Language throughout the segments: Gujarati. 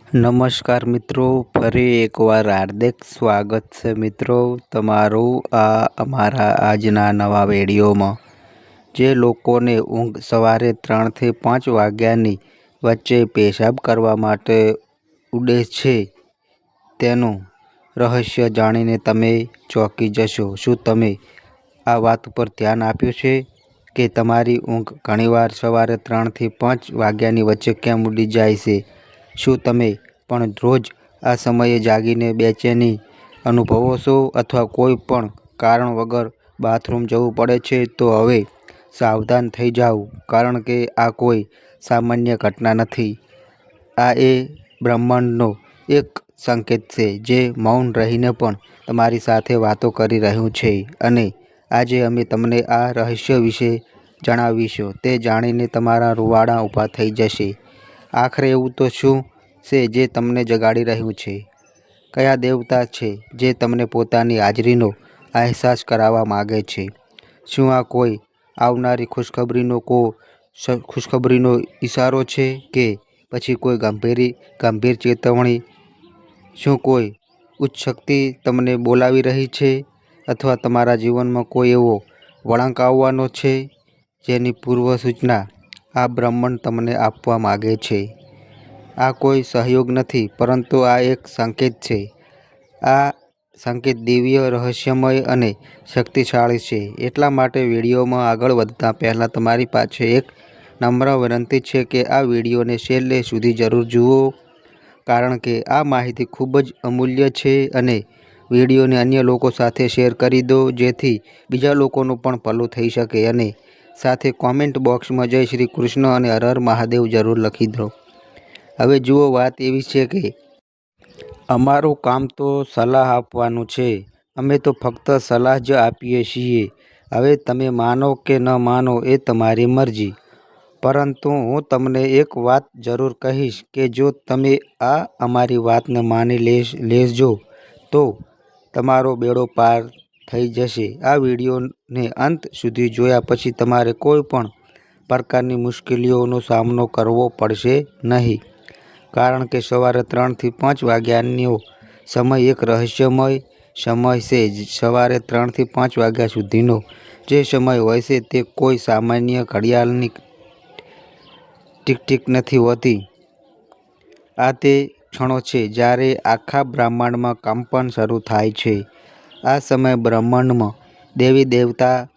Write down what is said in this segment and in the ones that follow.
નમસ્કાર મિત્રો, ફરી એકવાર હાર્દિક સ્વાગત છે મિત્રો તમારું અમારા આજના નવા વિડીયોમાં। જે લોકોને ઊંઘ સવારે 3 થી 5 વાગ્યાની વચ્ચે પેશાબ કરવા માટે ઉડે છે તેનું રહસ્ય જાણીને તમે ચોંકી જશો। શું તમે આ વાત પર ધ્યાન આપ્યું છે કે તમારી ઊંઘ ઘણીવાર સવારે 3 થી 5 વાગ્યાની વચ્ચે કેમ ઉડી જાય છે? શું તમે પણ રોજ આ સમયે જાગીને બેચેની અનુભવો છો અથવા કોઈ પણ કારણ વગર બાથરૂમ જવું પડે છે? તો હવે સાવધાન થઈ જાઓ, કારણ કે આ કોઈ સામાન્ય ઘટના નથી। આ એ બ્રહ્માંડનો એક સંકેત છે જે મૌન રહીને પણ તમારી સાથે વાતો કરી રહ્યું છે। અને આજે અમે તમને આ રહસ્ય વિશે જણાવીશું। તે જાણીને તમારા રૂંવાડા ઊભા થઈ જશે। આખરે એવું તો શું છે જે તમને જગાડી રહ્યું છે? કયા દેવતા છે જે તમને પોતાની હાજરીનો અહેસાસ કરાવવા માગે છે? શું આ કોઈ આવનારી ખુશખબરીનો ઈશારો છે કે પછી કોઈ ગંભીર ચેતવણી? શું કોઈ ઉચ્ચ શક્તિ તમને બોલાવી રહી છે અથવા તમારા જીવનમાં કોઈ એવો વળાંક આવવાનો છે જેની પૂર્વ સૂચના આ બ્રહ્માંડ તમને આપવા માગે છે? આ કોઈ સહયોગ નથી, પરંતુ આ એક સંકેત છે। આ સંકેત દિવ્ય, રહસ્યમય અને શક્તિશાળી છે। એટલા માટે વિડીયોમાં આગળ વધતા પહેલાં તમારી પાસે એક નમ્ર વિનંતી છે કે આ વિડીયોને છેલ્લે સુધી જરૂર જુઓ, કારણ કે આ માહિતી ખૂબ જ અમૂલ્ય છે। અને વિડીયોને અન્ય લોકો સાથે શેર કરી દો જેથી બીજા લોકોનું પણ ભલું થઈ શકે। અને સાથે કોમેન્ટ બોક્સમાં જય શ્રી કૃષ્ણ અને હર હર મહાદેવ જરૂર લખી દો। હવે જુઓ, વાત એવી છે કે અમારું કામ તો સલાહ આપવાનું છે। અમે તો ફક્ત સલાહ જ આપીએ છીએ। હવે તમે માનો કે ન માનો એ તમારી મરજી, પરંતુ હું તમને એક વાત જરૂર કહીશ કે જો તમે આ અમારી વાતને માની લેજો તો તમારો બેડો પાર થઈ જશે। આ વિડીયોને અંત સુધી જોયા પછી તમારે કોઈ પણ પ્રકારની મુશ્કેલીઓનો સામનો કરવો પડશે નહીં, કારણ કે સવારે 3 થી 5 વાગ્યાનો સમય એક રહસ્યમય સમય છે। સવારે 3 થી 5 વાગ્યા સુધીનો જે સમય હોય છે તે કોઈ સામાન્ય ઘડિયાળની ટીક નથી હોતી। આ તે ક્ષણો છે જ્યારે આખા બ્રહ્માંડમાં કંપન શરૂ થાય છે। આ સમયે બ્રહ્માંડમાં દેવી દેવતા,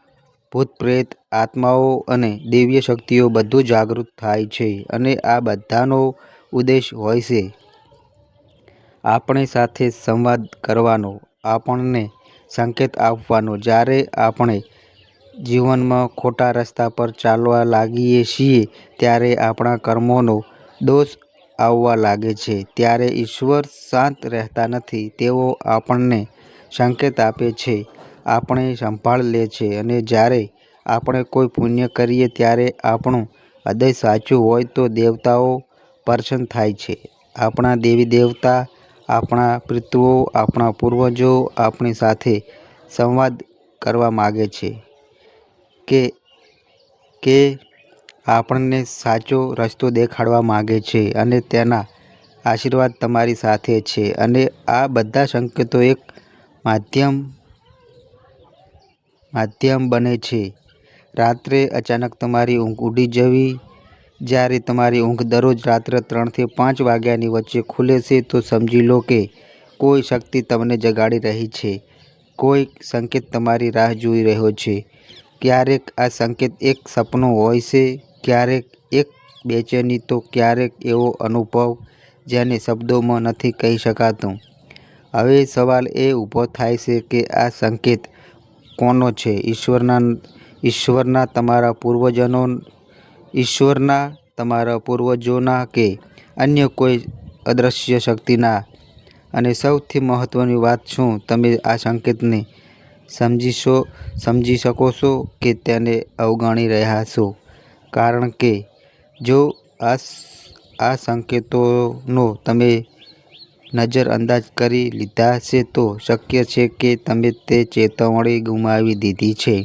ભૂત પ્રેત, આત્માઓ અને દિવ્ય શક્તિઓ બધું જાગૃત થાય છે। અને આ બધાનો ઉદ્દેશ હોય છે આપણી સાથે સંવાદ કરવાનો, આપણને સંકેત આપવાનો। જ્યારે આપણે જીવનમાં ખોટા રસ્તા પર ચાલવા લાગીએ છીએ, ત્યારે આપણા કર્મોનો દોષ આવવા લાગે છે, ત્યારે ઈશ્વર શાંત રહેતા નથી। તેઓ આપણને સંકેત આપે છે, આપણી સંભાળ લે છે। અને જ્યારે આપણે કોઈ પુણ્ય કરીએ ત્યારે આપણું હૃદય સાચું હોય તો દેવતાઓ પ્રસન્ન થાય છે। આપણા દેવી દેવતા, આપણા પિતૃઓ, આપણા પૂર્વજો આપણી સાથે સંવાદ કરવા માગે છે કે આપણને સાચો રસ્તો દેખાડવા માગે છે અને તેના આશીર્વાદ તમારી સાથે છે। અને આ બધા સંકેતો એક માધ્યમ બને છે રાત્રે અચાનક તમારી ઊંઘ ઉડી જવી। જ્યારે તમારી ઊંઘ દરરોજ રાત્રે 3 થી 5 વાગ્યાની વચ્ચે ખુલે છે તો સમજી લો કે કોઈ શક્તિ તમને જગાડી રહી છે, કોઈ સંકેત તમારી રાહ જોઈ રહ્યો છે। ક્યારેક આ સંકેત એક સપનું હોય છે, ક્યારેક એક બેચેની, તો ક્યારેક એવો અનુભવ જેને શબ્દોમાં નથી કહી શકાતું। હવે સવાલ એ ઊભો થાય છે કે આ સંકેત કોનો છે? ઈશ્વરના, તમારા પૂર્વજોના, કે અન્ય કોઈ અદૃશ્ય શક્તિના? અને સૌથી મહત્વની વાત, શું તમે આ સંકેતને સમજી શકો છો કે તેને અવગણી રહ્યા છો? કારણ કે જો આ સંકેતોનો તમે નજરઅંદાજ કરી લીધા છે તો શક્ય છે કે તમે તે ચેતવણી ગુમાવી દીધી છે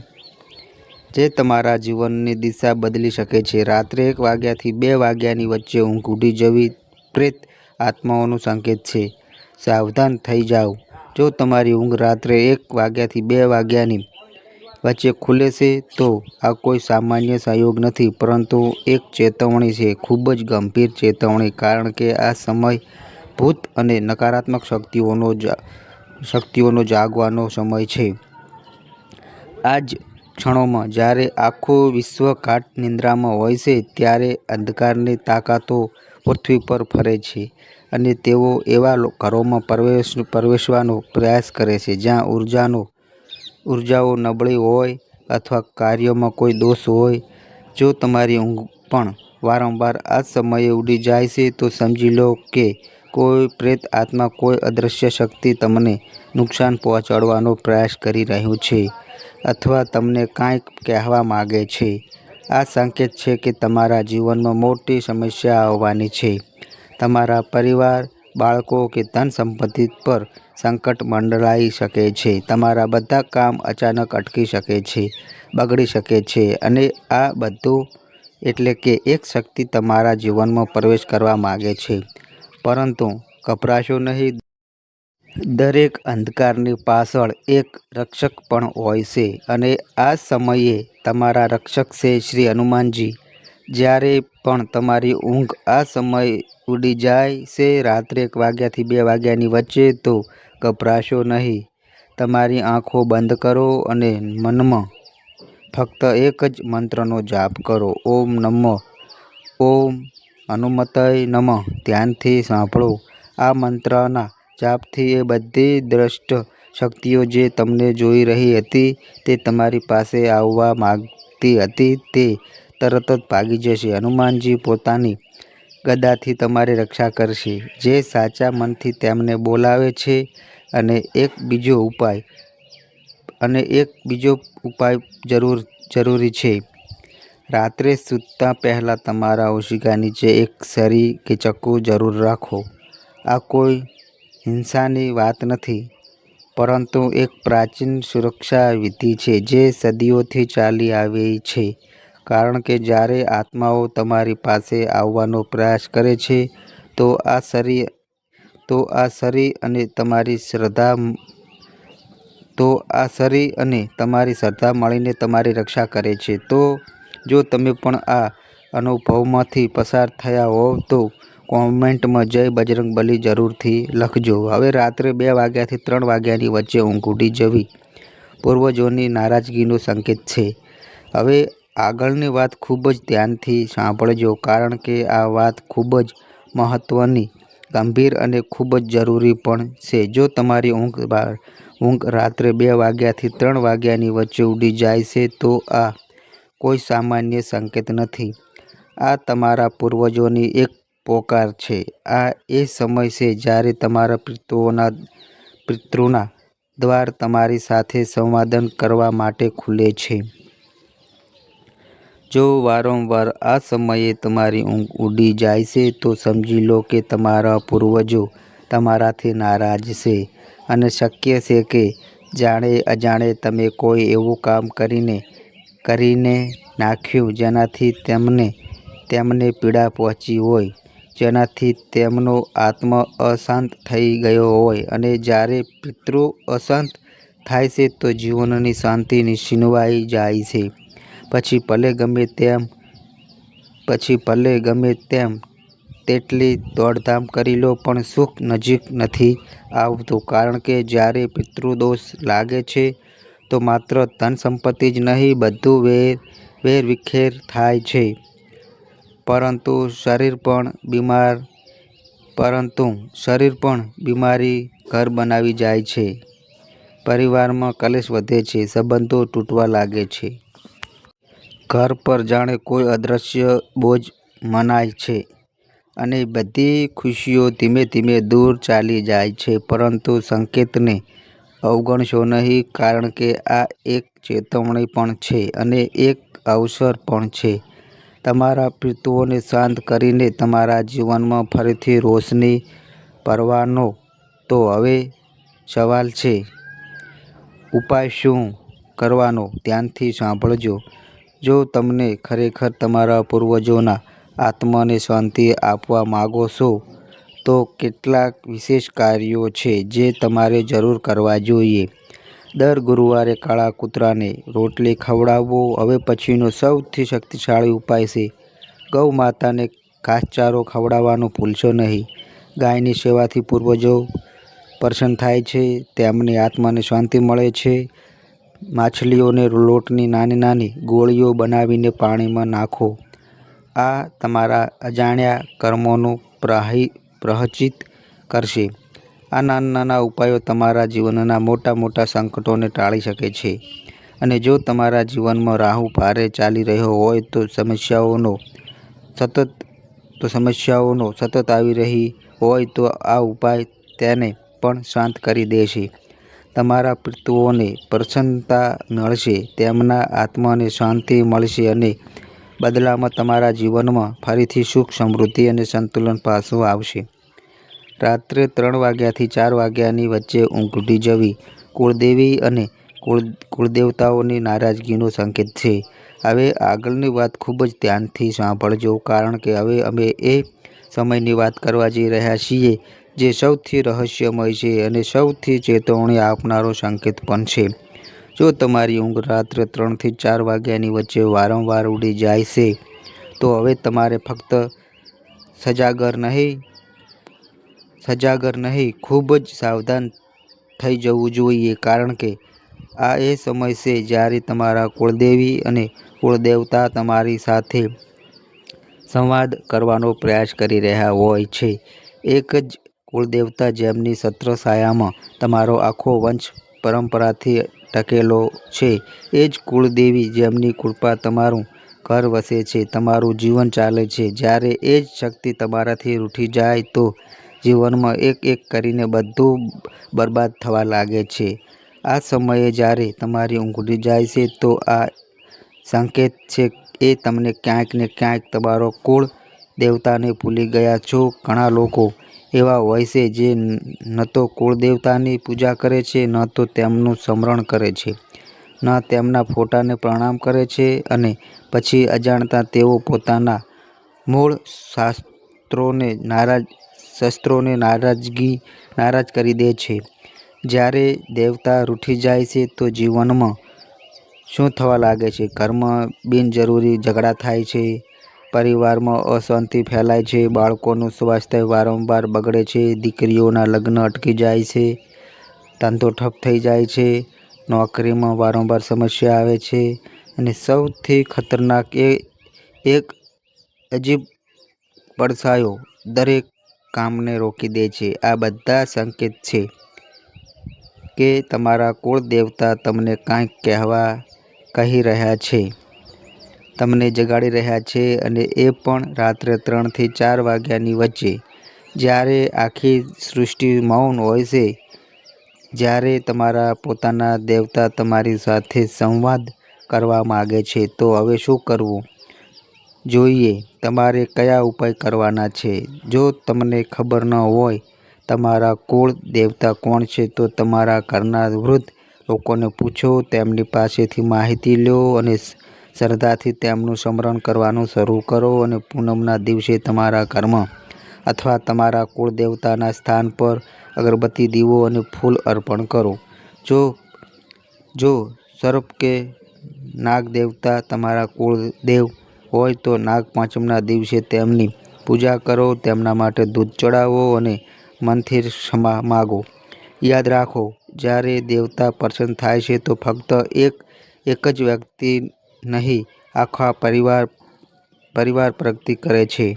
જે તમારા જીવનની દિશા બદલી શકે છે। રાત્રે 1 વાગ્યાથી 2 વાગ્યાની વચ્ચે ઊંઘ ઉડી જવી, પ્રેત આત્માઓનું સંકેત છે. સાવધાન થઈ જાઓ. જો તમારી ઊંઘ રાત્રે 1 વાગ્યાથી 2 વાગ્યાની વચ્ચે ખુલે છે તો આ કોઈ સામાન્ય સંયોગ નથી, પરંતુ એક ચેતવણી છે, ખૂબ જ ગંભીર ચેતવણી, કારણ કે આ સમય ભૂત અને નકારાત્મક શક્તિઓનો જાગવાનો સમય છે. આ જ ક્ષણોમાં જ્યારે આખું વિશ્વ ગાઢ નિંદ્રામાં હોય છે, ત્યારે અંધકારની તાકાતો પૃથ્વી પર ફરે છે અને તેઓ એવા ઘરોમાં પ્રવેશવાનો પ્રયાસ કરે છે જ્યાં ઊર્જાઓ નબળી હોય અથવા કાર્યોમાં કોઈ દોષ હોય. જો તમારી ઊંઘ પણ વારંવાર આ જ સમયે ઉડી જાય છે, તો સમજી લો કે કોઈ પ્રેત આત્મા, કોઈ અદૃશ્ય શક્તિ તમને નુકસાન પહોંચાડવાનો પ્રયાસ કરી રહ્યું છે અથવા તમને કંઈક કહેવા માંગે છે. આ સંકેત છે કે તમારા જીવનમાં મોટી સમસ્યા આવવાની છે. તમારા પરિવાર, બાળકો કે ધન સંપત્તિ પર સંકટ મંડરાઈ શકે છે. તમારા બધા કામ અચાનક અટકી શકે છે, બગડી શકે છે, અને આ બધું એટલે કે એક શક્તિ તમારા જીવનમાં પ્રવેશ કરવા માંગે છે. પરંતુ ગભરાશો નહીં. દરેક અંધકારની પાછળ એક રક્ષક પણ હોય છે, અને આ સમયે તમારા રક્ષક છે શ્રી હનુમાનજી. જ્યારે પણ તમારી ઊંઘ આ સમયે ઉડી જાય છે, રાત્રે 1 વાગ્યાથી 2 વાગ્યાની વચ્ચે, તો ગભરાશો નહીં. તમારી આંખો બંધ કરો અને મનમાં ફક્ત એક જ મંત્રનો જાપ કરો, ઓમ હનુમતય નમઃ. ધ્યાનથી સાંભળો. આ મંત્રના જાપથી એ બધી દુષ્ટ શક્તિઓ જે તમને જોઈ રહી હતી, તે તમારી પાસે આવવા માંગતી હતી, તે તરત જ ભાગી જશે. હનુમાનજી પોતાની ગદાથી તમારી રક્ષા કરશે. જે સાચા મનથી તેમને બોલાવે છે. અને એક બીજો ઉપાય જરૂરી છે. રાત્રે સૂતા પહેલાં તમારા ઓશિકા નીચે એક છરી કે ચાકુ જરૂર રાખો. આ કોઈ હિંસાની વાત નથી, પરંતુ એક પ્રાચીન સુરક્ષા વિધિ છે જે સદીઓથી ચાલી આવી છે. કારણ કે જ્યારે આત્માઓ તમારી પાસે આવવાનો પ્રયાસ કરે છે, તો આ છરી અને તમારી શ્રદ્ધા મળીને તમારી રક્ષા કરે છે. તો જો તમે પણ આ અનુભવમાંથી પસાર થયા હોવ તો કોમેન્ટમાં જય બજરંગબલી જરૂરથી લખજો. હવે રાત્રે 2 વાગ્યાથી 3 વાગ્યાની વચ્ચે ઊંઘ ઉડી જવી પૂર્વજોની નારાજગીનો સંકેત છે. હવે આગળની વાત ખૂબ જ ધ્યાનથી સાંભળજો, કારણ કે આ વાત ખૂબ જ મહત્વની, ગંભીર અને ખૂબ જ જરૂરી પણ છે. જો તમારી ઊંઘ રાત્રે 2 વાગ્યાથી 3 વાગ્યાની વચ્ચે ઉડી જાય છે, તો આ કોઈ સામાન્ય સંકેત નથી. આ તમારા પૂર્વજોની એક પોકાર છે. આ એ સમય છે જ્યારે તમારા પિતૃના દ્વાર તમારી સાથે સંવાદ કરવા માટે ખુલે છે. જો વારંવાર આ સમયે તમારી ઊંઘ ઉડી જાય છે, તો સમજી લો કે તમારા પૂર્વજો તમારાથી નારાજ છે, અને શક્ય છે કે જાણે અજાણે તમે કોઈ એવું કામ કરીને નાખ્યું જેનાથી તેમને પીડા પહોંચી હોય, જેનાથી તેમનો આત્મા અશાંત થઈ ગયો હોય. અને જ્યારે પિતૃ અશાંત થાય છે, તો જીવનની શાંતિ છીનવાઈ જાય છે. પછી ભલે ગમે તેમ તેટલી દોડધામ કરી લો, પણ સુખ નજીક નથી આવતું. કારણ કે જ્યારે પિતૃદોષ લાગે છે, તો માત્ર ધન સંપત્તિ જ નહીં, બધું વેરવિખેર થાય છે. પરંતુ શરીર પણ બીમારી ઘર બનાવી જાય છે. પરિવારમાં કલેશ વધે છે, સંબંધો તૂટવા લાગે છે. ઘર પર જાણે કોઈ અદૃશ્ય બોજ મનાય છે, અને બધી ખુશીઓ ધીમે ધીમે દૂર ચાલી જાય છે. પરંતુ સંકેતને અવગણશો નહીં, કારણ કે આ એક ચેતવણી પણ છે અને એક અવસર પણ છે તમારા પિતૃઓને શાંત કરીને તમારા જીવનમાં ફરીથી રોશની ભરવાનો. તો હવે સવાલ છે, ઉપાય શું કરવાનો? ધ્યાનથી સાંભળજો. જો તમે ખરેખર તમારા પૂર્વજોના આત્માને શાંતિ આપવા માંગો છો, તો કેટલાક વિશેષ કાર્યો છે જે તમારે જરૂર કરવા જોઈએ. દર ગુરુવારે કાળા કૂતરાને રોટલી ખવડાવવો હવે પછીનો સૌથી શક્તિશાળી ઉપાય છે. ગૌ માતાને ઘાસચારો ખવડાવવાનું ભૂલશો નહીં. ગાયની સેવાથી પૂર્વજો પ્રસન્ન થાય છે, તેમની આત્માને શાંતિ મળે છે. માછલીઓને લોટની નાની નાની ગોળીઓ બનાવીને પાણીમાં નાખો. આ તમારા અજાણ્યા કર્મોનું પ્રાયશ્ચિત્ત કરશે. આ નાના નાના ઉપાયો તમારા જીવનના મોટા મોટા સંકટોને ટાળી શકે છે. અને જો તમારા જીવનમાં રાહુ ભારે ચાલી રહ્યો હોય તો સમસ્યાઓનો સતત આવી રહી હોય તો આ ઉપાય તેને પણ શાંત કરી દેશે. તમારા પિતૃઓને પ્રસન્નતા મળશે, તેમના આત્માને શાંતિ મળશે અને બદલામાં તમારા જીવનમાં ફરીથી સુખ, સમૃદ્ધિ અને સંતુલન પાછું આવશે. રાત્રે 3 વાગ્યાથી 4 વાગ્યાની વચ્ચે ઊંઘ ઉડી જવી કુળદેવી અને કુળદેવતાઓની નારાજગીનો સંકેત છે. હવે આગળની વાત ખૂબ જ ધ્યાનથી સાંભળજો, કારણ કે હવે અમે એ સમયની વાત કરવા જઈ રહ્યા છીએ જે સૌથી રહસ્યમય છે અને સૌથી ચેતવણી આપનારો સંકેત પણ છે. જો તમારી ઊંઘ રાત્રે 3 થી 4 વાગ્યાની વચ્ચે વારંવાર ઉડી જાય છે, તો હવે તમારે ફક્ત સજાગર નહીં, ખૂબ જ સાવધાન થઈ જવું જોઈએ, કારણ કે આ એ સમય છે જ્યારે તમારા કુળદેવી અને કુળદેવતા તમારી સાથે સંવાદ કરવાનો પ્રયાસ કરી રહ્યા હોય છે. એક જ કુળદેવતા જેમની છત્રછાયામાં તમારો આખો વંશ પરંપરાથી ટકેલો છે, એ જ કુળદેવી જેમની કૃપા તમારું ઘર વસે છે, તમારું જીવન ચાલે છે. જ્યારે એ જ શક્તિ તમારાથી રૂઠી જાય તો જીવનમાં એક એક કરીને બધું બરબાદ થવા લાગે છે. આ સમયે જ્યારે તમારી ઊંઘ ઉડી જાય છે, તો આ સંકેત છે એ તમને ક્યાંક ને ક્યાંક તમારો કુળ દેવતાને ભૂલી ગયા છો. ઘણા લોકો એવા હોય છે જે ન તો કુળદેવતાની પૂજા કરે છે, ન તો તેમનું સ્મરણ કરે છે, ન તેમના ફોટાને પ્રણામ કરે છે, અને પછી અજાણતા તેઓ પોતાના મૂળ શસ્ત્રોને નારાજ કરી દે છે. જ્યારે દેવતા રૂઠી જાય છે તો જીવનમાં શું થવા લાગે છે? ઘરમાં બિનજરૂરી ઝઘડા થાય છે, પરિવારમાં અશાંતિ ફેલાય છે, બાળકોનું સ્વાસ્થ્ય વારંવાર બગડે છે, દીકરીઓના લગ્ન અટકી જાય છે, ધંધો ઠપ થઈ જાય છે, નોકરીમાં વારંવાર સમસ્યા આવે છે, અને સૌથી ખતરનાક એક અજીબ પડછાયો દરેક કામને રોકી દે છે. આ બધા સંકેત છે કે તમારા કુળ દેવતા તમને કંઈક કહી રહ્યા છે, તમને જગાડી રહ્યા છે, અને એ પણ રાત્રે 3 થી 4 વાગ્યાની વચ્ચે, જ્યારે આખી સૃષ્ટિ મૌન હોય છે. જ્યારે તમારા પોતાના દેવતા તમારી સાથે સંવાદ કરવા માગે છે, તો હવે શું કરવું જોઈએ? તમારે કયા ઉપાય કરવાના છે? જો તમને ખબર ન હોય તમારા કુળ દેવતા કોણ છે, તો તમારા ઘરના વૃદ્ધ લોકોને પૂછો, તેમની પાસેથી માહિતી લો અને શ્રદ્ધાથી તેમનું સ્મરણ કરવાનું શરૂ કરો. અને પૂનમના દિવસે તમારા ઘરમાં અથવા તમારા કુળદેવતાના સ્થાન પર અગરબત્તી, દીવો અને ફૂલ અર્પણ કરો. જો સર્પ કે નાગ દેવતા તમારા કુળદેવ હોય તો નાગપાંચમના દિવસે તેમની પૂજા કરો, તેમના માટે દૂધ ચડાવો અને મનથી ક્ષમા માગો. યાદ રાખો, જ્યારે દેવતા પ્રસન્ન થાય છે તો ફક્ત એક જ વ્યક્તિ નહીં, આખા પરિવાર પ્રગતિ કરે છે.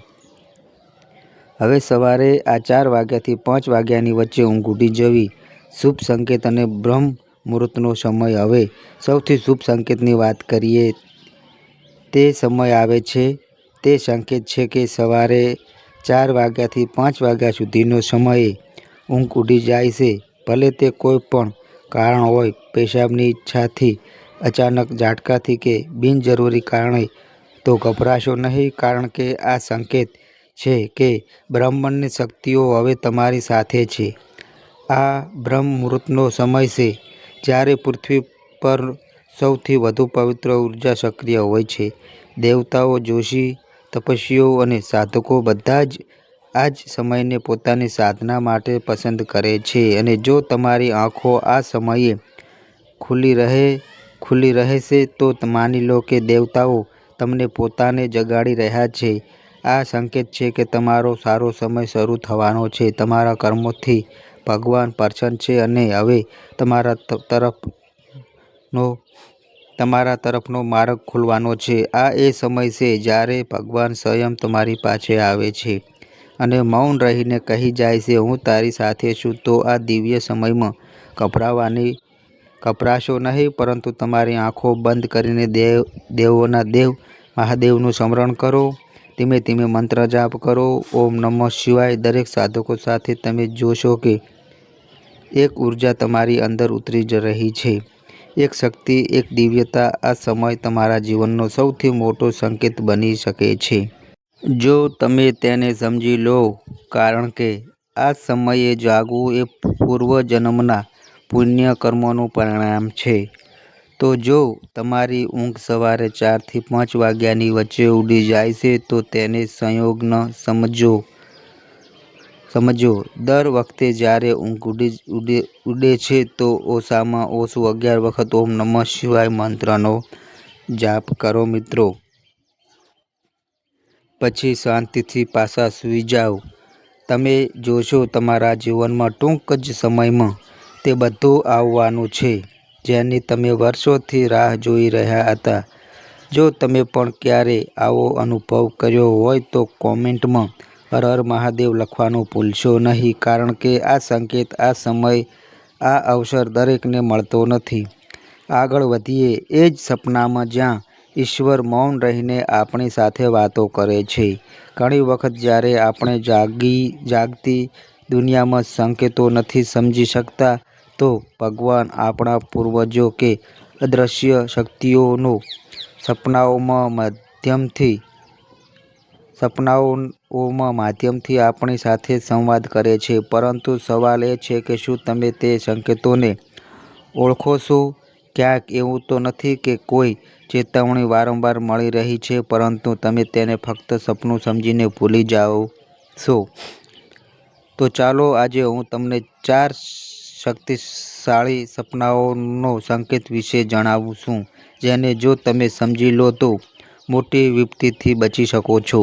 હવે સવારે આ 4 વાગ્યાથી 5 વાગ્યાની વચ્ચે ઊંઘ ઉડી જવી શુભ સંકેત અને બ્રહ્મ મુહૂર્તનો સમય. હવે સૌથી શુભ સંકેતની વાત કરીએ. તે સમય આવે છે, તે સંકેત છે કે સવારે 4 વાગ્યાથી 5 વાગ્યા સુધીનો સમયે ઊંઘ ઉડી જાય છે. ભલે તે કોઈ પણ કારણ હોય, પેશાબની ઈચ્છાથી, અચાનક ઝાટકાથી કે બિનજરૂરી કારણે, તો ગભરાશો નહીં, કારણ કે આ સંકેત છે કે બ્રહ્માંડની શક્તિઓ હવે તમારી સાથે છે. આ બ્રહ્મ મુહૂર્તનો સમય છે જ્યારે પૃથ્વી પર સૌથી વધુ પવિત્ર ઉર્જા સક્રિય હોય છે. દેવતાઓ, જોશી, તપસ્વીઓ અને સાધકો બધા જ આ જ સમયને પોતાની સાધના માટે પસંદ કરે છે. અને જો તમારી આંખો આ સમયે ખુલ્લી રહેશે તો માની લો કે દેવતાઓ તમને પોતાને જગાડી રહ્યા છે. આ સંકેત છે કે તમારો સારો સમય શરૂ થવાનો છે. તમારા કર્મોથી ભગવાન પ્રસન્ન છે અને હવે તમારા તરફનો માર્ગ ખુલવાનો છે. આ એ સમય છે જ્યારે ભગવાન સ્વયં તમારી પાસે આવે છે અને મૌન રહીને કહી જાય છે, હું તારી સાથે છું. તો આ દિવ્ય સમયમાં ગભરાશો નહીં, પરંતુ તમારી આંખો બંધ કરીને દેવોના દેવ મહાદેવનું સ્મરણ કરો. ધીમે ધીમે મંત્ર જાપ કરો, ઓમ નમઃ શિવાય. દરેક સાધકો સાથે તમે જોશો કે એક ઉર્જા તમારી અંદર ઉતરી રહી છે, એક શક્તિ, એક દિવ્યતા. આ સમય તમારા જીવનનો સૌથી મોટો સંકેત બની શકે છે જો તમે તેને સમજી લો, કારણ કે આ સમયે જાગવું એ પૂર્વજન્મના પુણ્ય કર્મોનું પરિણામ છે. તો જો તમારી ઊંઘ સવારે 4 થી 5 વાગ્યાની વચ્ચે ઉડી જાય છે તો તેને સંયોગ ન સમજો. દર વખતે જ્યારે ઊંઘ ઉડે છે તો ઓછામાં ઓછું 11 વખત ઓમ નમઃ શિવાય મંત્રનો જાપ કરો મિત્રો. પછી શાંતિથી પાછા સૂઈ જાઓ. તમે જોશો તમારા જીવનમાં ટૂંક જ સમયમાં તે બધું આવવાનું છે જેની તમે વર્ષોથી રાહ જોઈ રહ્યા હતા. જો તમે પણ ક્યારે આવો અનુભવ કર્યો હોય તો કોમેન્ટમાં હર હર મહાદેવ લખવાનું ભૂલશો નહીં, કારણ કે આ સંકેત, આ સમય, આ અવસર દરેકને મળતો નથી. આગળ વધીએ એ જ સપનામાં જ્યાં ઈશ્વર મૌન રહીને આપણી સાથે વાતો કરે છે. ઘણી વખત જ્યારે આપણે જાગતી દુનિયામાં સંકેતો નથી સમજી શકતા તો ભગવાન, આપણા પૂર્વજો કે અદૃશ્ય શક્તિઓનો સપનાઓમાં માધ્યમથી આપણી સાથે સંવાદ કરે છે. પરંતુ સવાલ એ છે કે શું તમે તે સંકેતોને ઓળખો છો? ક્યાંક એવું તો નથી કે કોઈ ચેતવણી વારંવાર મળી રહી છે, પરંતુ તમે તેને ફક્ત સપનું સમજીને ભૂલી જાઓ છો? તો ચાલો આજે હું તમને 4 શક્તિશાળી સપનાઓનો સંકેત વિશે જણાવું છું, જેને જો તમે સમજી લો તો મોટી વિપત્તિથી બચી શકો છો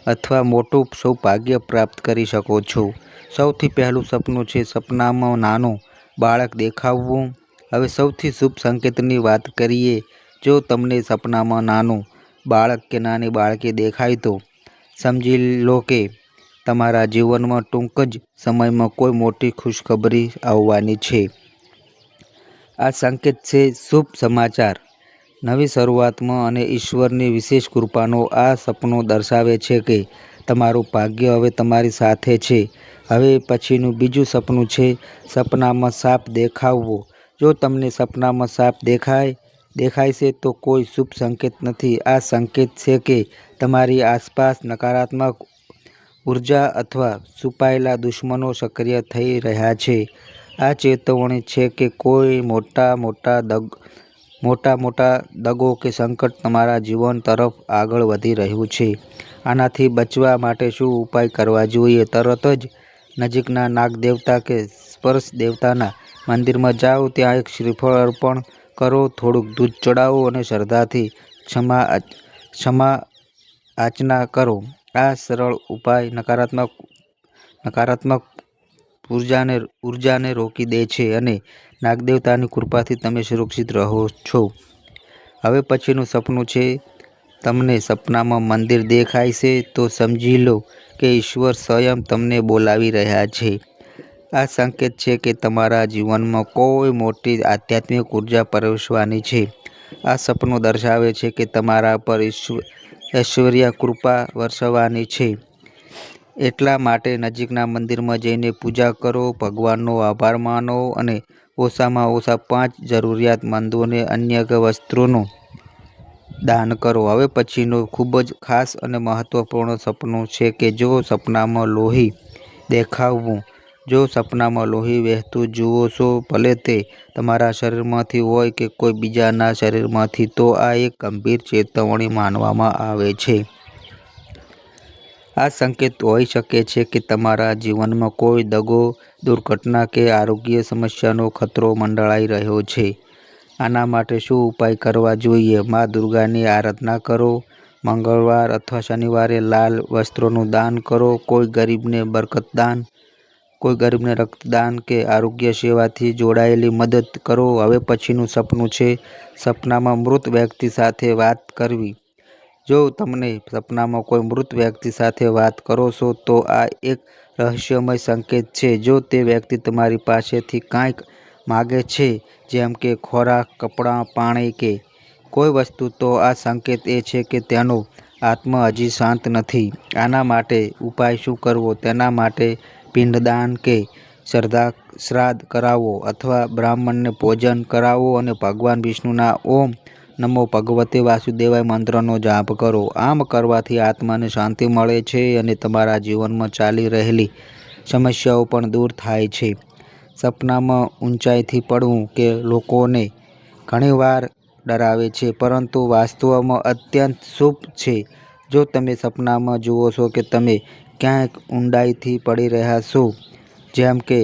અથવા મોટું સૌભાગ્ય પ્રાપ્ત કરી શકો છો. સૌથી પહેલું સપનું છે સપનામાં નાનું બાળક દેખાવું. હવે સૌથી શુભ સંકેતની વાત કરીએ. જો તમને સપનામાં નાનું બાળક કે નાની બાળકી દેખાય તો સમજી લો કે તમારા જીવનમાં ટૂંક જ સમયમાં કોઈ મોટી ખુશખબરી આવવાની છે. આ સંકેત છે શુભ સમાચાર, નવી શરૂઆતમાં અને ઈશ્વરની વિશેષ કૃપાનો. આ સપનું દર્શાવે છે કે તમારું ભાગ્ય હવે તમારી સાથે છે. હવે પછીનું બીજું સપનું છે સપનામાં સાપ દેખાવો. જો તમને સપનામાં સાપ દેખાય છે તો કોઈ શુભ સંકેત નથી. આ સંકેત છે કે તમારી આસપાસ નકારાત્મક ઉર્જા અથવા છુપાયેલા દુશ્મનો સક્રિય થઈ રહ્યા છે. આ ચેતવણી છે કે કોઈ મોટા દગો કે સંકટ તમારા જીવન તરફ આગળ વધી રહ્યું છે. આનાથી બચવા માટે શું ઉપાય કરવા જોઈએ? તરત જ નજીકના નાગ દેવતા કે સ્પર્શ દેવતાના મંદિરમાં જાઓ, ત્યાં એક શ્રીફળ અર્પણ કરો, થોડુંક દૂધ ચડાવો અને શ્રદ્ધાથી ક્ષમા કરો. આ સરળ ઉપાય નકારાત્મક ઉર્જાને રોકી દે છે અને નાગદેવતાની કૃપાથી તમે સુરક્ષિત રહો છો. હવે પછીનું સપનું છે તમને સપનામાં મંદિર દેખાય છે તો સમજી લો કે ઈશ્વર સ્વયં તમને બોલાવી રહ્યા છે. આ સંકેત છે કે તમારા જીવનમાં કોઈ મોટી આધ્યાત્મિક ઉર્જા પ્રવેશવાની છે. આ સપનું દર્શાવે છે કે તમારા પર ઐશ્વર્ય કૃપા વરસવાની છે. એટલા માટે નજીકના મંદિરમાં જઈને પૂજા કરો, ભગવાનનો આભાર માનો અને ઓછામાં ઓછા 5 જરૂરિયાતમંદોને અન્ય વસ્ત્રોનું દાન કરો. હવે પછીનું ખૂબ જ ખાસ અને મહત્વપૂર્ણ સપનું છે કે જો સપનામાં લોહી દેખાવું. જો સપનામાં લોહી વહેતું જુઓ છો, ભલે તે તમારા શરીરમાંથી હોય કે કોઈ બીજાના શરીરમાંથી, તો આ એક ગંભીર ચેતવણી માનવામાં આવે છે. આ સંકેત હોઈ શકે છે કે તમારા જીવનમાં કોઈ દગો, દુર્ઘટના કે આરોગ્ય સમસ્યાનો ખતરો મંડળાઈ રહ્યો છે. આના માટે શું ઉપાય કરવા જોઈએ? મા દુર્ગાની આરાધના કરો. મંગળવાર અથવા શનિવારે લાલ વસ્ત્રોનું દાન કરો. કોઈ ગરીબને રક્તદાન કે આરોગ્ય સેવાથી જોડાયેલી મદદ કરો. હવે પછીનું સપનું છે સપનામાં મૃત વ્યક્તિ સાથે વાત કરવી. જો તમને સપનામાં કોઈ મૃત વ્યક્તિ સાથે વાત કરો છો તો આ એક રહસ્યમય સંકેત છે. જો તે વ્યક્તિ તમારી પાસેથી કંઈક માગે છે, જેમ કે ખોરાક, કપડાં, પાણી કે કોઈ વસ્તુ, તો આ સંકેત એ છે કે તેનો આત્મા હજી શાંત નથી. આના માટે ઉપાય શું કરવો? તેના માટે પિંડદાન કે શ્રાદ્ધ કરાવો અથવા બ્રાહ્મણને ભોજન કરાવો અને ભગવાન વિષ્ણુના ઓમ નમો ભગવતે વાસુદેવાય મંત્રનો જાપ કરો. આમ કરવાથી આત્માને શાંતિ મળે છે અને તમારા જીવનમાં ચાલી રહેલી સમસ્યાઓ પણ દૂર થાય છે. સપનામાં ઊંચાઈથી પડવું કે લોકોને ઘણીવાર ડરાવે છે, પરંતુ વાસ્તવમાં અત્યંત શુભ છે. જો તમે સપનામાં જુઓ છો કે તમે ક્યાંક ઊંડાઈથી પડી રહ્યા છો, જેમ કે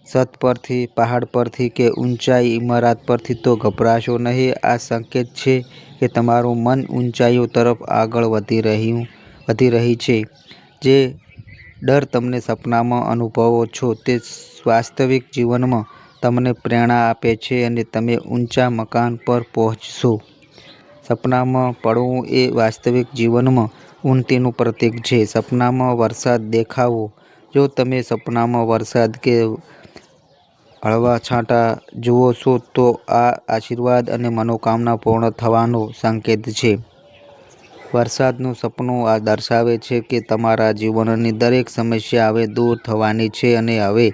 છત પરથી, પહાડ પરથી કે ઊંચાઈ ઇમારત પરથી, તો ગભરાશો નહીં. આ સંકેત છે કે તમારું મન ઊંચાઈઓ તરફ આગળ વધી રહી છે. જે ડર તમે સપનામાં અનુભવો છો તે વાસ્તવિક જીવનમાં તમને પ્રેરણા આપે છે અને તમે ઊંચા મકામ પર પહોંચશો. સપનામાં પડવું એ વાસ્તવિક જીવનમાં ઉન્નતિનું પ્રતીક છે. સપનામાં વરસાદ દેખાવો. જો તમે સપનામાં વરસાદ કે હળવા છાંટા જુઓ છો તો આ આશીર્વાદ અને મનોકામના પૂર્ણ થવાનો સંકેત છે. વરસાદનું સપનું આ દર્શાવે છે કે તમારા જીવનની દરેક સમસ્યા હવે દૂર થવાની છે અને હવે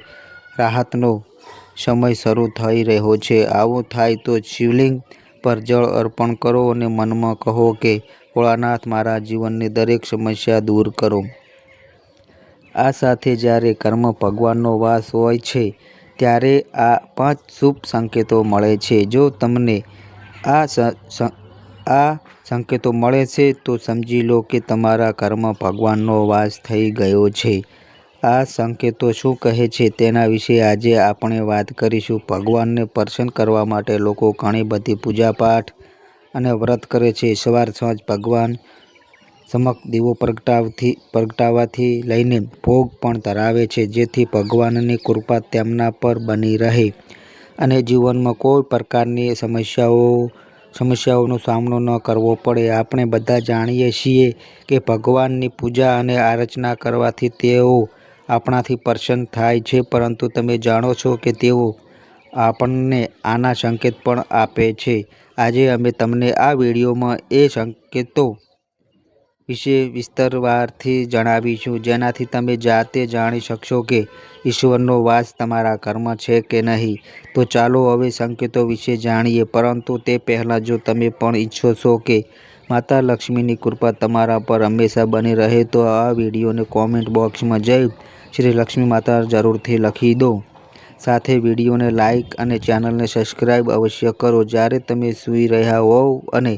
રાહતનો સમય શરૂ થઈ રહ્યો છે. આવું થાય તો શિવલિંગ પર જળ અર્પણ કરો અને મનમાં કહો કે ભોળાનાથ, મારા જીવનની દરેક સમસ્યા દૂર કરો. આ સાથે જ્યારે ઘરમાં ભગવાનનો વાસ હોય છે ત્યારે આ 5 શુભ સંકેતો મળે છે. જો તમને આ સંકેતો મળે છે તો સમજી લો કે તમારા ઘરમાં ભગવાનનો વાસ થઈ ગયો છે. આ સંકેતો શું કહે છે તેના વિશે આજે આપણે વાત કરીશું. ભગવાનને પ્રસન્ન કરવા માટે લોકો ઘણી બધી પૂજાપાઠ અને વ્રત કરે છે. સવાર સાંજ ભગવાન સમક્ષ દીવો પ્રગટાવવાથી લઈને ભોગ પણ ધરાવે છે, જેથી ભગવાનની કૃપા તેમના પર બની રહે અને જીવનમાં કોઈ પ્રકારની સમસ્યાઓનો સામનો ન કરવો પડે. આપણે બધા જાણીએ છીએ કે ભગવાનની પૂજા અને આરાધના કરવાથી તેઓ આપણાથી પ્રસન્ન થાય છે, પરંતુ તમે જાણો છો કે તેઓ આપણને આના સંકેત પણ આપે છે. આજે અમે તમને આ વિડીયોમાં એ સંકેતો વિશે વિસ્તારથી જણાવીશું, જેનાથી તમે જાતે જાણી શકશો કે ઈશ્વરનો વાસ તમારા ઘરમાં છે કે નહીં. તો ચાલો હવે સંકેતો વિશે જાણીએ. પરંતુ તે પહેલાં, જો તમે પણ ઈચ્છો છો કે માતા લક્ષ્મીની કૃપા તમારા પર હંમેશા બની રહે, તો આ વિડીયોને કોમેન્ટ બોક્સમાં જય શ્રી લક્ષ્મી માતા જરૂરથી લખી દો. સાથે વિડીયોને લાઇક અને ચેનલને સબસ્ક્રાઈબ અવશ્ય કરો. જ્યારે તમે સૂઈ રહ્યા હોવ અને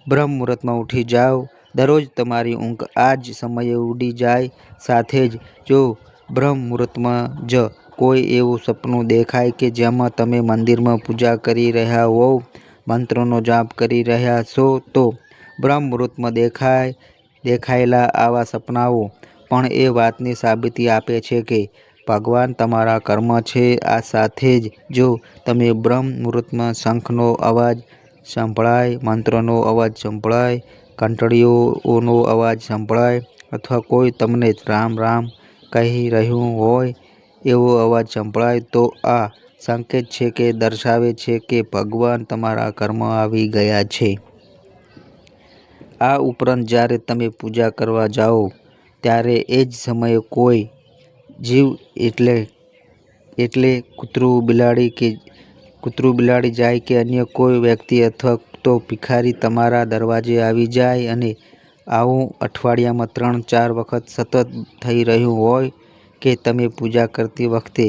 બ્રહ્મ મુહૂર્તમાં ઉઠી જાઓ, દરરોજ તમારી ઊંઘ આ જ સમયે ઉડી જાય. સાથે જ જો બ્રહ્મ મુહૂર્તમાં જ કોઈ એવું સપનું દેખાય કે જેમાં તમે મંદિરમાં પૂજા કરી રહ્યા હોવ, મંત્રનો જાપ કરી રહ્યા છો, તો બ્રહ્મ મુહૂર્તમાં દેખાયેલા આવા સપનાઓ પણ એ વાતની સાબિતી આપે છે કે ભગવાન તમારા ઘરમાં છે. આ સાથે જ જો તમને બ્રહ્મ મુહૂર્તમાં શંખનો અવાજ સંભળાય, મંત્રનો અવાજ સંભળાય, ઘંટડીઓનો અવાજ સંભળાય અથવા કોઈ તમને રામ રામ કહી રહ્યું હોય એવો અવાજ સંભળાય, તો આ સંકેત છે કે દર્શાવે છે કે ભગવાન તમારા ઘરમાં આવી ગયા છે. આ ઉપરાંત જ્યારે તમે પૂજા કરવા જાઓ ત્યારે એ જ સમયે કોઈ જીવ એટલે કૂતરું, બિલાડી જાય કે અન્ય કોઈ વ્યક્તિ અથવા તો ભિખારી તમારા દરવાજે આવી જાય અને આવું અઠવાડિયામાં 3-4 વખત સતત થઈ રહ્યું હોય કે તમે પૂજા કરતી વખતે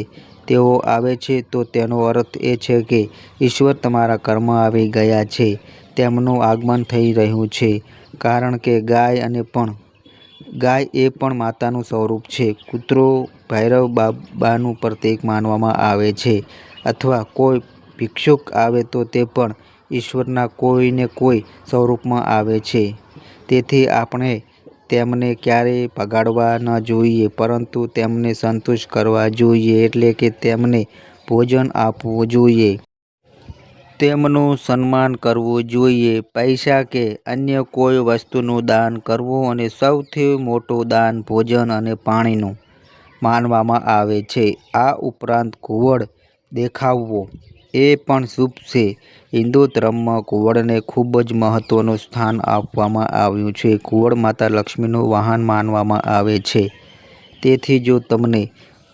તેઓ આવે છે, તો તેનો અર્થ એ છે કે ઈશ્વર તમારા ઘરમાં આવી ગયા છે. તેમનું આગમન થઈ રહ્યું છે. કારણ કે ગાય અને પણ ગાય એ પણ માતાનું સ્વરૂપ છે. કૂતરો ભૈરવ બાબાનું પ્રતીક માનવામાં આવે છે અથવા કોઈ ભિક્ષુક આવે તો તે પણ ઈશ્વરના કોઈને કોઈ સ્વરૂપમાં આવે છે. તેથી આપણે તેમને ક્યારેય ભગાડવા ન જોઈએ, પરંતુ તેમને સંતુષ્ટ કરવા જોઈએ, એટલે કે તેમને ભોજન આપવું જોઈએ. તેમનું સન્માન કરવું જોઈએ. પૈસા કે અન્ય કોઈ વસ્તુનું દાન કરવું અને સૌથી મોટું દાન ભોજન અને પાણીનું માનવામાં આવે છે. આ ઉપરાંત ઘુવડ દેખાડવો એ પણ શુભ છે. હિન્દુ ધર્મમાં ઘુવડને ખૂબ જ મહત્વનું સ્થાન આપવામાં આવ્યું છે. ઘુવડ માતા લક્ષ્મીનું વાહન માનવામાં આવે છે. તેથી જો તમને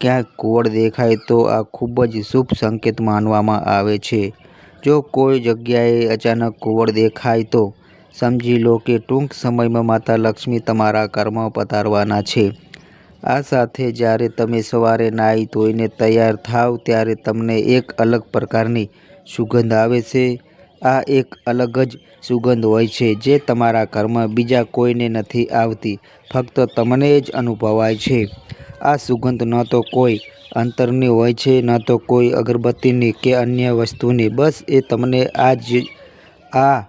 ક્યાંક ઘુવડ દેખાય તો આ ખૂબ જ શુભ સંકેત માનવામાં આવે છે. જો કોઈ જગ્યાએ અચાનક ઘુવડ દેખાય તો સમજી લો કે ટૂંક સમયમાં માતા લક્ષ્મી તમારા ઘરમાં પધારવાના છે. આ સાથે જ્યારે તમે સવારે નાહી ધોઈને તૈયાર થાવ ત્યારે તમને એક અલગ પ્રકારની સુગંધ આવે છે. આ એક અલગ જ સુગંધ હોય છે જે તમારા ઘરમાં બીજા કોઈને નથી આવતી, ફક્ત તમને જ અનુભવાય છે. આ સુગંધ ન તો કોઈ અત્તરની હોય છે, ન તો કોઈ અગરબત્તીની કે અન્ય વસ્તુની, બસ એ તમને આ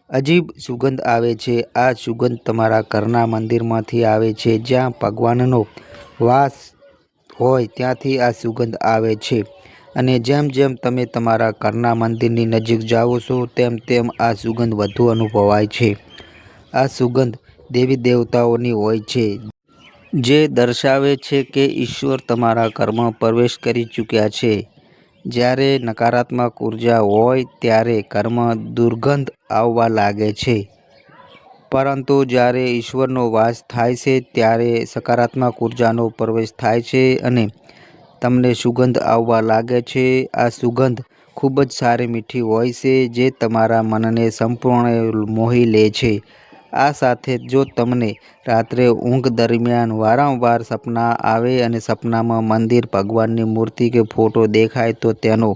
અજીબ સુગંધ આવે છે. આ સુગંધ તમારા ઘરના મંદિરમાંથી આવે છે. જ્યાં ભગવાનનો વાસ હોય ત્યાંથી આ સુગંધ આવે છે. અને જેમ જેમ તમે તમારા ઘરના મંદિરની નજીક જાઓ છો તેમ તેમ આ સુગંધ વધુ અનુભવાય છે. આ સુગંધ દેવી દેવતાઓની હોય છે, જે દર્શાવે છે કે ઈશ્વર તમારા ઘરમાં પ્રવેશ કરી ચૂક્યા છે. જ્યારે નકારાત્મક ઉર્જા હોય ત્યારે ઘરમાં દુર્ગંધ આવવા લાગે છે, પરંતુ જ્યારે ઈશ્વરનો વાસ થાય છે ત્યારે સકારાત્મક ઉર્જાનો પ્રવેશ થાય છે અને તમને સુગંધ આવવા લાગે છે. આ સુગંધ ખૂબ જ સારી મીઠી હોય છે જે તમારા મનને સંપૂર્ણ મોહી લે છે. આ સાથે જો તમને રાત્રે ઊંઘ દરમિયાન વારંવાર સપના આવે અને સપનામાં મંદિર, ભગવાનની મૂર્તિ કે ફોટો દેખાય તો તેનો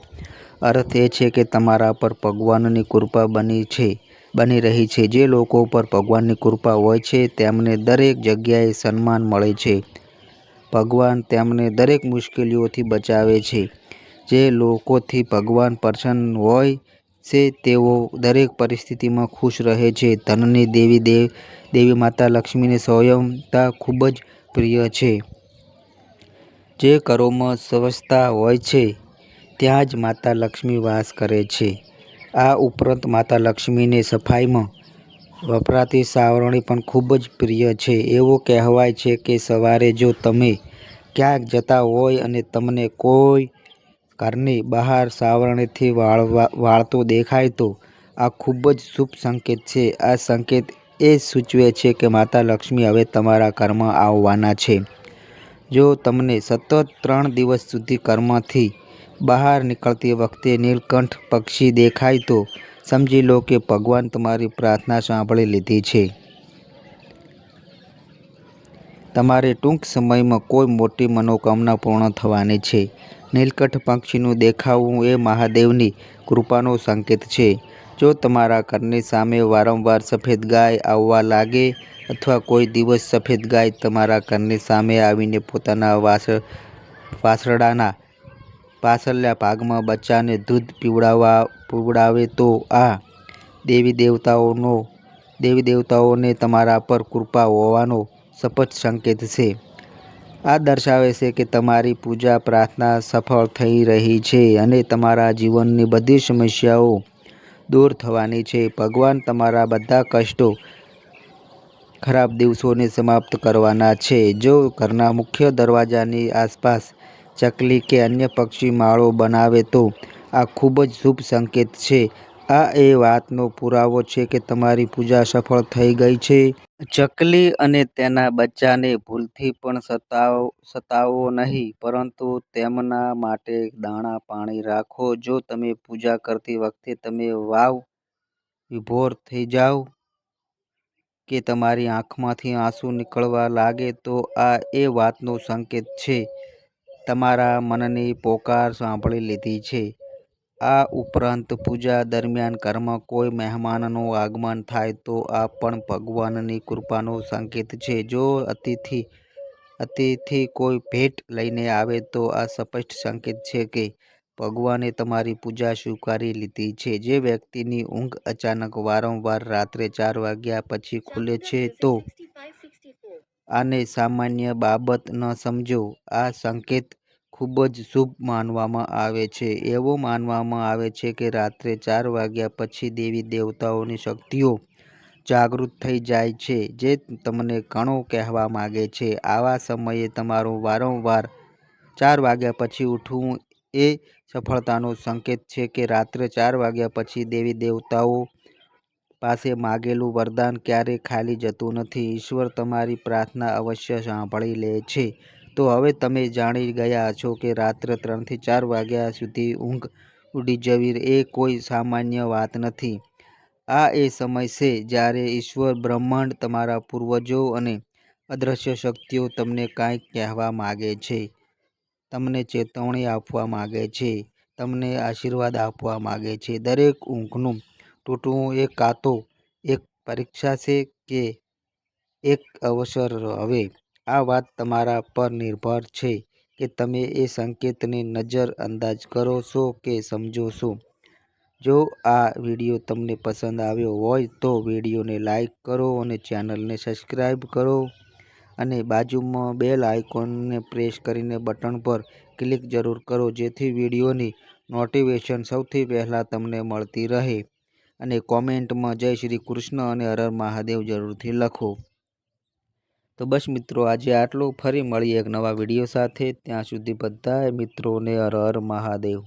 અર્થ એ છે કે તમારા પર ભગવાનની કૃપા બની રહી છે. જે લોકો પર ભગવાનની કૃપા હોય છે તેમને દરેક જગ્યાએ સન્માન મળે છે. ભગવાન તેમને દરેક મુશ્કેલીઓથી બચાવે છે. જે લોકોથી ભગવાન પ્રસન્ન હોય છે તેઓ દરેક પરિસ્થિતિમાં ખુશ રહે છે. ધનની દેવી માતા લક્ષ્મીને સ્વયંતા ખૂબ જ પ્રિય છે. જે ઘરોમાં સ્વચ્છતા હોય છે ત્યાં જ માતા લક્ષ્મી વાસ કરે છે. આ ઉપરાંત માતા લક્ષ્મીને સફાઈમાં વપરાતી સાવરણી પણ ખૂબ જ પ્રિય છે. એવું કહેવાય છે કે સવારે જો તમે ક્યાંક જતા હોય અને તમને કોઈ ઘરની બહાર સાવરણીથી વાળતું દેખાય તો આ ખૂબ જ શુભ સંકેત છે. આ સંકેત એ સૂચવે છે કે માતા લક્ષ્મી હવે તમારા ઘરમાં આવવાના છે. જો તમને સતત 3 દિવસ સુધી ઘરમાંથી બહાર નીકળતી વખતે નીલકંઠ પક્ષી દેખાય તો સમજી લો કે ભગવાન તમારી પ્રાર્થના સાંભળી લીધી છે. તમારી ટૂંક સમયમાં કોઈ મોટી મનોકામના પૂર્ણ થવાની છે. નીલકંઠ પક્ષીનું દેખાવું એ મહાદેવની કૃપાનો સંકેત છે. જો તમારા ઘરની સામે વારંવાર સફેદ ગાય આવવા લાગે અથવા કોઈ દિવસ સફેદ ગાય તમારા ઘરની સામે આવીને પોતાના વાછરડાના પાછળના ભાગમાં બચ્ચાને દૂધ પીવડાવે તો આ દેવી દેવતાઓને તમારા પર કૃપા હોવાનો સ્પષ્ટ સંકેત છે. આ દર્શાવે છે કે તમારી પૂજા પ્રાર્થના સફળ થઈ રહી છે અને તમારા જીવનની બધી સમસ્યાઓ દૂર થવાની છે. ભગવાન તમારા બધા કષ્ટો, ખરાબ દિવસોને સમાપ્ત કરવાના છે. જો ઘરના મુખ્ય દરવાજાની આસપાસ ચકલી કે અન્ય પક્ષી માળો બનાવે તો આ ખૂબ જ શુભ સંકેત છે. આ એ વાતનો પુરાવો છે કે તમારી પૂજા સફળ થઈ ગઈ છે. ચકલી અને તેના બચ્ચાને ભૂલથી પણ સતાવો નહીં, પરંતુ તેમના માટે દાણા પાણી રાખો. જો તમે પૂજા કરતી વખતે તમે વિભોર થઈ જાવ કે તમારી આંખમાંથી આંસુ નીકળવા લાગે તો આ એ વાતનો સંકેત છે તમારા મનની પોકાર સાંભળી લીધી છે. આ ઉપરાંત પૂજા દરમિયાન ઘરમાં કોઈ મહેમાનનું આગમન થાય તો આ પણ ભગવાનની કૃપાનો સંકેત છે. જો અતિથિ કોઈ ભેટ લઈને આવે તો આ સ્પષ્ટ સંકેત છે કે ભગવાને તમારી પૂજા સ્વીકારી લીધી છે. જે વ્યક્તિની ઊંઘ અચાનક વારંવાર રાત્રે 4 વાગ્યા પછી ખુલે છે તો આને સામાન્ય બાબત ન સમજો. આ સંકેત ખૂબ જ શુભ માનવામાં આવે છે. એવું માનવામાં આવે છે કે રાત્રે 4 વાગ્યા પછી દેવી દેવતાઓની શક્તિઓ જાગૃત થઈ જાય છે, જે તમને ઘણું કહેવા માંગે છે. આવા સમયે તમારું વારંવાર 4 વાગ્યા પછી ઉઠવું એ સફળતાનો સંકેત છે કે રાત્રે 4 વાગ્યા પછી દેવી દેવતાઓ પાસે માગેલું વરદાન ક્યારેય ખાલી જતું નથી. ઈશ્વર તમારી પ્રાર્થના અવશ્ય સાંભળી લે છે. તો હવે તમે જાણી ગયા છો કે રાત્રે 3 થી 4 વાગ્યા સુધી ઊંઘ ઉડી જવી એ કોઈ સામાન્ય વાત નથી. આ એ સમય છે જ્યારે ઈશ્વર, બ્રહ્માંડ, તમારા પૂર્વજો અને અદૃશ્ય શક્તિઓ તમને કંઈક કહેવા માગે છે, તમને ચેતવણી આપવા માગે છે, તમને આશીર્વાદ આપવા માગે છે. દરેક ઊંઘનું તૂટવું એ કાં તો એક પરીક્ષા છે કે એક અવસર. હવે આ વાત તમારા પર નિર્ભર છે કે તમે એ સંકેતને નજર અંદાજ કરો છો કે સમજો છો. જો આ વિડીયો તમને પસંદ આવ્યો હોય તો વિડીયોને લાઈક કરો અને ચેનલને સબસ્ક્રાઈબ કરો અને બાજુમાં બેલ આઇકોનને પ્રેસ કરીને બટન પર ક્લિક જરૂર કરો, જેથી વિડીયોની નોટિફિકેશન સૌથી પહેલાં તમને મળતી રહે. અને કોમેન્ટમાં જય શ્રી કૃષ્ણ અને હર હર મહાદેવ જરૂરથી લખો. તો બસ મિત્રો, આજે આટલું. ફરી મળીએ એક નવા વિડીયો સાથે. ત્યાં સુધી બધાય મિત્રોને હર હર મહાદેવ.